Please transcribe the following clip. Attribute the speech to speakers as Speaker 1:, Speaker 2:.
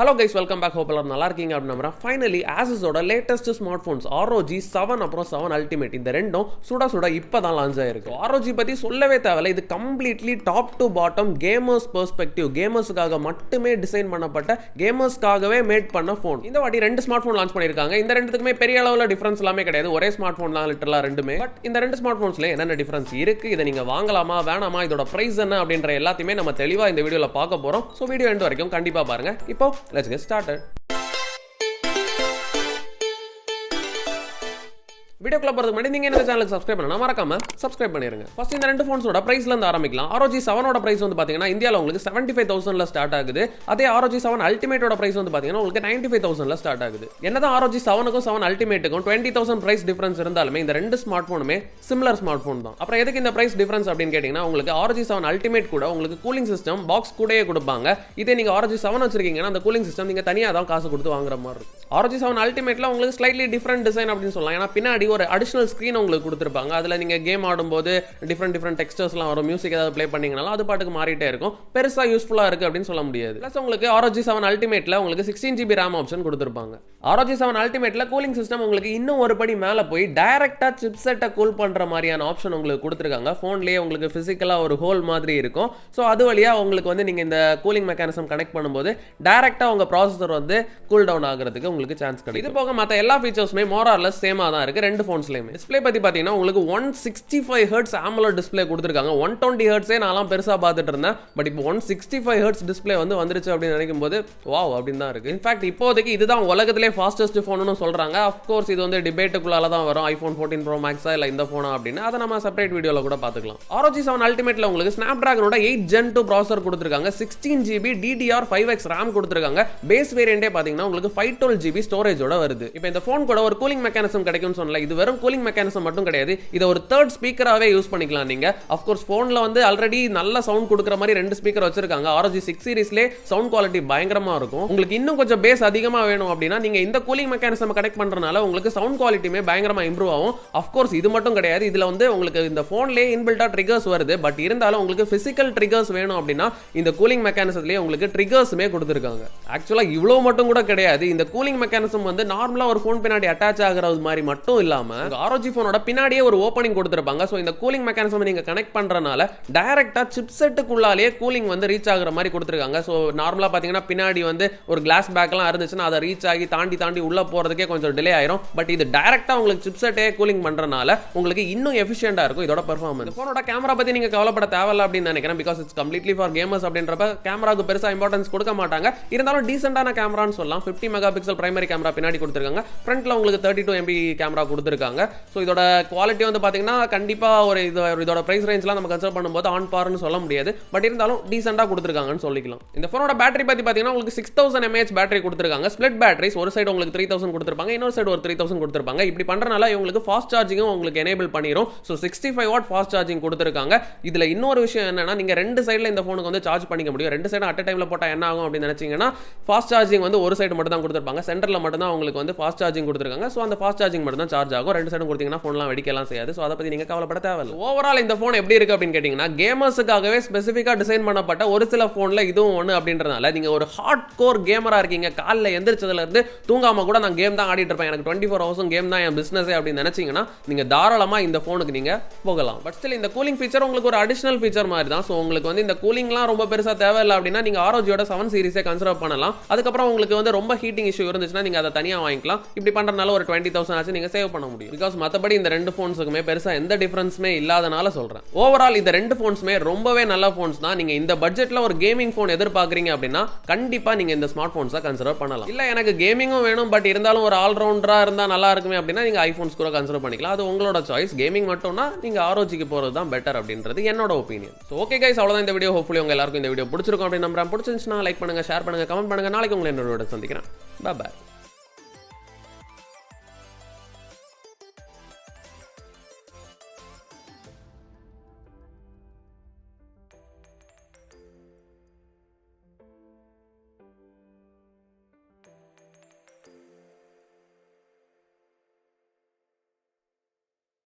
Speaker 1: Hello guys, welcome back. Hope நல்லா இருக்கீங்க அப்படி நம்புறேன். Finally Asus ஓட latest smartphones ROG 7 அப்புறம் 7 Ultimate இந்த ரெண்டும் சுட இப்பதான் லான்ச் ஆயிருக்கு. ROG பத்தி சொல்லவே தேவையில்லை. இது completely top to bottom gamers perspective, கேமர்ஸ்க்காக மட்டுமே டிசைன் பண்ணப்பட்ட, கேமர்ஸ்க்காகவே மேட் பண்ண ஃபோன். இந்த வாட்டி ரெண்டு ஸ்மார்ட் ஃபோன் லான்ச் பண்ணிருக்காங்க. இந்த ரெண்டுத்துக்குமே பெரிய அளவுல டிஃபரன்ஸ் எல்லாமே கிடையாது. ஒரே ஸ்மார்ட் ஃபோன் தான் லிட்டரலா ரெண்டுமே. பட் இந்த ரெண்டு ஸ்மார்ட் ஃபோன்ஸ்ல என்னென்ன டிஃபரன்ஸ் இருக்கு, இதை நீங்க வாங்கலாமா வேணாமா, இதோட பிரைஸ் என்ன அப்படின்ற எல்லாத்தையுமே நம்ம தெளிவா இந்த வீடியோல பார்க்க போறோம். சோ வீடியோ எண்ட் வரைக்கும் கண்டிப்பா பாருங்க. இப்போ let's get started. வீடியோக்குள்ள போறதுக்கு முன்னாடி நீங்க இந்த சேனலுக்கு சப்ஸ்கிரைப் பண்ணா மறக்காம சப்ஸ்கிரைப் பண்ணிருங்க. ஃபர்ஸ்ட் இந்த ரெண்டு ஃபோன்ஸோட பிரைஸ்ல இருந்து ஆரம்பிக்கலாம். ROG 7 ஓட பிரைஸ் வந்து பாத்தீங்கன்னா இந்தியால உங்களுக்கு 75,000ல ஸ்டார்ட் ஆகுது. அதே ROG 7 Ultimate ஓட பிரைஸ் வந்து பாத்தீங்கன்னா உங்களுக்கு 95,000ல ஸ்டார்ட் ஆகுது. என்னதான் ROG 7க்கும் 7 Ultimateக்கும் 20,000 பிரைஸ் டிஃபரன்ஸ் இருந்தாலுமே இந்த ரெண்டு ஸ்மார்ட் போனுமே சிமிலர் ஸ்மார்ட் போன் தான். அப்புறம் எதுக்கு இந்த பிரைஸ் டிஃபரன்ஸ் அப்படின்னு கேட்டீங்கன்னா, உங்களுக்கு ROG 7 Ultimate கூட உங்களுக்கு கூலிங் சிஸ்டம் பாக்ஸ் கூடயே கொடுப்பாங்க. இதே நீங்க ROG 7 வச்சிருக்கீங்கன்னா அந்த கூலிங் சிஸ்டம் நீங்க தனியா தான் காசு கொடுத்து வாங்குற மாதிரி இருக்கும். ROG 7 Ultimateல உங்களுக்கு ஸ்லைட்லி டிஃபரண்ட் டிசைன் அப்படின்னு சொல்லலாம். ஏன்னா பின்னாடி ஒரு அடிஷனல் ஸ்கிரீன் உங்களுக்கு கொடுத்திருப்பாங்க. அதுல நீங்க கேம் ஆடும்போது டிஃபரண்ட் டெக்ஸ்டர்ஸ்லாம் வரும். மியூசிக் ஏதாவது ப்ளே பண்ணீங்கனாலும் அது பாட்டுக்கு மாறிட்டே இருக்கும். பெருசா யூஸ்ஃபுல்லா இருக்கு அப்படின்னு சொல்ல முடியாது. பிளஸ் உங்களுக்கு ROG 7 Ultimateல உங்களுக்கு 16GB RAM ஆப்ஷன் கொடுத்திருப்பாங்க. ROG 7 Ultimateல கூலிங் சிஸ்டம் உங்களுக்கு இன்னும் ஒரு படி மேல போய் டைரக்டா சிப்செட்டை கூல் பண்ற மாதிரியான ஆப்ஷன் உங்களுக்கு கொடுத்திருக்காங்க. போன்லயே உங்களுக்கு பிசிக்கலா ஒரு ஹோல் மாதிரி இருக்கும். சோ அது வழியா உங்களுக்கு வந்து நீங்க இந்த கூலிங் மெக்கானிசம் கனெக்ட் பண்ணும்போது டைரக்டா உங்க ப்ராசஸர் வந்து கூல் டவுன் ஆகிறதுக்கு உங்களுக்கு சான்ஸ் கிடைக்கும். இது போக மத்த எல்லா ஃபீச்சர்ஸுமே மோர் ஆர் லெஸ் சேமா தான் இருக்கு ரெண்டு போன்ஸ்லயுமே. டிஸ்ப்ளே பத்தி பாத்தீங்கன்னா உங்களுக்கு 165 Hz AMOLED டிஸ்ப்ளே கொடுத்திருக்காங்க. 120 Hz நான்லாம் பெருசா பார்த்துட்டு இருந்தேன். பட் இப்போ 165 Hz டிஸ்ப்ளே வந்து வந்துருச்சு அப்படின்னு நினைக்கும் போது வாவ் அப்படின்னு தான் இருக்கு. இன்ஃபேக்ட் இப்போதைக்கு இதுதான் உலகத்திலே ஃபாஸ்டஸ்ட் ஃபோன்னு சொல்றாங்க. ஆஃப் கோர்ஸ் இது வந்து டிபேட்டுக்குள்ளால தான் வரும். iPhone 14 Pro Max இல்ல இந்த போனா அப்படின்னு அதை நம்ம செப்பரேட் வீடியோல கூட பாத்துக்கலாம். ROG 7 Ultimateல உங்களுக்கு Snapdragonோட 8 Gen 2 ப்ராசஸர் கொடுத்திருக்காங்க. 16GB DDR5X RAM கொடுத்திருக்காங்க. பேஸ் வேரியண்டே பாத்தீங்கன்னா உங்களுக்கு 512GB ஸ்டோரேஜோட வருது. இப்போ இந்த போன் கூட ஒரு கூலிங் மெக்கானிசம் கிடைக்கும்னு சொன்னல. இது வெறும் கூலிங் மெக்கானிசம் மட்டும் கிடையாது. இத ஒரு தேர்ட் ஸ்பீக்கராவே யூஸ் பண்ணிக்கலாம் நீங்க. ஆஃப் கோர்ஸ் போன்ல வந்து ஆல்ரெடி நல்ல சவுண்ட் கொடுக்கிற மாதிரி ரெண்டு ஸ்பீக்கர் வச்சிருக்காங்க. ROG 6 சீரிஸ்லயே சவுண்ட் குவாலிட்டி பயங்கரமா இருக்கும். உங்களுக்கு இன்னும் கொஞ்சம் பேஸ் அதிகமா வேணும் அப்படின்னா நீங்க இந்த கூலிங் மெக்கானிசம் கனெக்ட் பண்றனால உங்களுக்கு சவுண்ட் குவாலிட்டியுமே பயங்கரமா இம்ப்ரூவ் ஆகும். ஆஃப் கோர்ஸ் இது மட்டும் கிடையாது. இதுல வந்து உங்களுக்கு இந்த போன்லயே இன்பில்ட்டா ட்ரிகர்ஸ் வருது. பட் இருந்தாலும் உங்களுக்கு பிசிக்கல் ட்ரிகர்ஸ் வேணும் அப்படின்னா இந்த கூலிங் மெக்கானிசத்திலேயே உங்களுக்கு ட்ரிகர்ஸ்மே கொடுத்திருக்காங்க. ஆக்சுவலா இவ்வளவு மட்டும் கூட கிடையாது. இந்த கூலிங் மெக்கானிசம் வந்து நார்மலா ஒரு போன் பின்னாடி அட்டாச் ஆகிறது மாதிரி மட்டும் இல்லாம ROG போனோட பின்னாடியே ஒரு ஓபனிங் கொடுத்திருப்பாங்க. சோ இந்த கூலிங் மெக்கானிசம் நீங்க கனெக்ட் பண்றனால டைரக்டா சிப்செட்டுக்குள்ளாலே கூலிங் வந்து ரீச் ஆகுற மாதிரி கொடுத்திருக்காங்க. சோ நார்மலா பாத்தீங்கன்னா பின்னாடி வந்து ஒரு கிளாஸ் பேக்லாம் இருந்துச்சுன்னா அதை ரீச் ஆகி தாண்டி உள்ள போறதுக்கே கொஞ்சம் டிலே ஆயிரும். பட் இது டைரக்டா உங்களுக்கு சிப்செட்டே கூலிங் பண்றனால உங்களுக்கு இன்னும் எஃபிஷியன்ட்டா இருக்கும் இதோட பெர்ஃபார்மன்ஸ். போனோட கேமரா பத்தி நீங்க கவலைப்பட தேவையில்ல அப்படின்னு நினைக்கிறேன். Because it's completely for gamers அப்படின்றப்ப கேமராக்கு பெருசா இம்பார்ட்டன்ஸ் கொடுக்க மாட்டாங்க. இருந்தாலும் டீசென்ட்டான கேமரான்னு சொல்லலாம். 50 மெகாபிக்சல் பிரைமரி கேமரா பின்னாடி கொடுத்திருக்காங்க. ஃப்ரண்ட்ல உங்களுக்கு 32 MB கேமரா கொடுத்திருக்காங்க. சோ இதோட குவாலிட்டி வந்து பாத்தீங்கன்னா கண்டிப்பா ஒரு இதோட பிரைஸ் ரேஞ்ச்லாம் நம்ம கன்சிடர் பண்ணும்போது ஆன் பார்னு சொல்ல முடியாது. பட் இருந்தாலும் டீசென்ட்டா கொடுத்திருக்காங்கன்னு சொல்லிக்கலாம். இந்த போனோட பேட்டரி பத்தி பாத்தீங்கன்னா உங்களுக்கு 6000 mAh பேட்டரி கொடுத்திருக்காங்க. ஸ்ப்ளிட் பேட்டரிஸ், ஒரு சைடு உங்களுக்கு 3000 கொடுத்திருப்பாங்க, இன்னொரு சைடு ஒரு 3000 கொடுத்திருப்பாங்க. இப்படி பண்றனால உங்களுக்கு ஃபாஸ்ட் சார்ஜிங்கும் உங்களுக்கு எனேபிள் பண்ணிரும். சோ 65 வாட் ஃபாஸ்ட் சார்ஜிங் கொடுத்திருக்காங்க. இதுல இன்னொரு விஷயம் என்னன்னா, நீங்க ரெண்டு சைடுல இந்த போனுக்கு வந்து சார்ஜ் பண்ணிக்க முடியும். ரெண்டு சைடு அட் டைம்ல போட்டா என்ன ஆகும் அப்படின்னு நினைச்சீங்கன்னா, ஃபாஸ்ட் சார்ஜிங் வந்து ஒரு சைடு மட்டும் தான் கொடுத்திருப்பாங்க. சென்டர்ல மட்டும் தான் உங்களுக்கு வந்து ஃபாஸ்ட் சார்ஜிங் கொடுத்திருக்காங்க. சோ அந்த ஃபாஸ்ட் சார்ஜிங் மட்டும் தான் சார்ஜ் ஆகும். ரெண்டு சைடும் கொடுத்தீங்கன்னா போன்லாம் வெடிக்கலாம் செய்யாது. சோ அத பத்தி நீங்க கவலைப்பட தேவையில்லை. ஓவரால் இந்த போன் எப்படி இருக்கு அப்படின்னு கேட்டீங்கன்னா, கேமர்ஸுக்காகவே ஸ்பெசிஃபிக்கா டிசைன் பண்ணப்பட்ட ஒரு சில போன்ல இதுவும் ஒன்னு அப்படின்றனால நீங்க ஒரு ஹார்ட் கோர் கேமரா இருக்கீங்க, காலைல எந்திரிச்சதுல இருந்து தூங்காம கூட நான் கேம் தான் ஆடிட்டு இருப்பேன், எனக்கு 24 ஹவர்ஸும் கேம் தான் என் பிசினஸே அப்படின்னு நினைச்சீங்கன்னா நீங்க தாராளமா இந்த போனுக்கு நீங்க போகலாம். பட் ஸ்டில் இந்த கூலிங் ஃபீச்சர் உங்களுக்கு ஒரு அடிஷனல் ஃபீச்சர் மாதிரி தான். சோ உங்களுக்கு வந்து இந்த கூலிங்லாம் ரொம்ப பெருசா தேவையில்லை அப்படின்னா நீங்க ROGயோட 7 சீரிஸே கன்சிடர் பண்ணலாம். அதுக்கப்புறம் உங்களுக்கு வந்து ரொம்ப ஹீட்டிங் இஷ்யூ இருந்துச்சுன்னா நீங்க அதை தனியா வாங்கிக்கலாம். இப்படி பண்றதுனால ஒரு 20,000 ஆச்சு நீங்க சேவ் பண்ண முடியும். பிகாஸ் மத்தபடி இந்த ரெண்டு போன்ஸுக்குமே பெருசா எந்த டிஃபரன்ஸுமே இல்லாதனால சொல்றேன். ஓவரால் இந்த ரெண்டு போன்ஸுமே ரொம்பவே நல்ல போன்ஸ் தான். நீங்க இந்த பட்ஜெட்ல ஒரு கேமிங் போன் எதிர்பார்க்கறீங்க அப்படின்னா கண்டிப்பா நீங்க இந்த ஸ்மார்ட் போன்ஸை கன்சிடர் பண்ணலாம். இல்ல எனக்கு கேமிங்கும் வேணும் பட் இருந்தாலும் ஒரு ஆல்ரவுண்டரா இருந்தா நல்லா இருக்குமே அப்படின்னா நீங்க ஐபோன்ஸ் கூட கன்சிடர் பண்ணிக்கலாம். அது உங்களோட சாய்ஸ். கேமிங் மட்டும்னா நீங்க ROGக்கு போறது தான் பெட்டர் அப்படின்றது என்னோட ஒப்பீனியன். சோ ஓகே கைஸ், அவ்வளவுதான் இந்த வீடியோ. ஹோப்ஃபுல்லி உங்க எல்லாருக்கும் இந்த வீடியோ பிடிச்சிருக்கும் அப்படின்னு நம்புறேன். பிடிச்சிருந்துச்சுன்னா லைக் பண்ணுங்க, ஷேர் பண்ணுங்க, கமெண்ட் பண்ணுங்க. நாளைக்கு உங்களை இன்னொரு வீடியோல சந்திக்கிறேன். Bye by.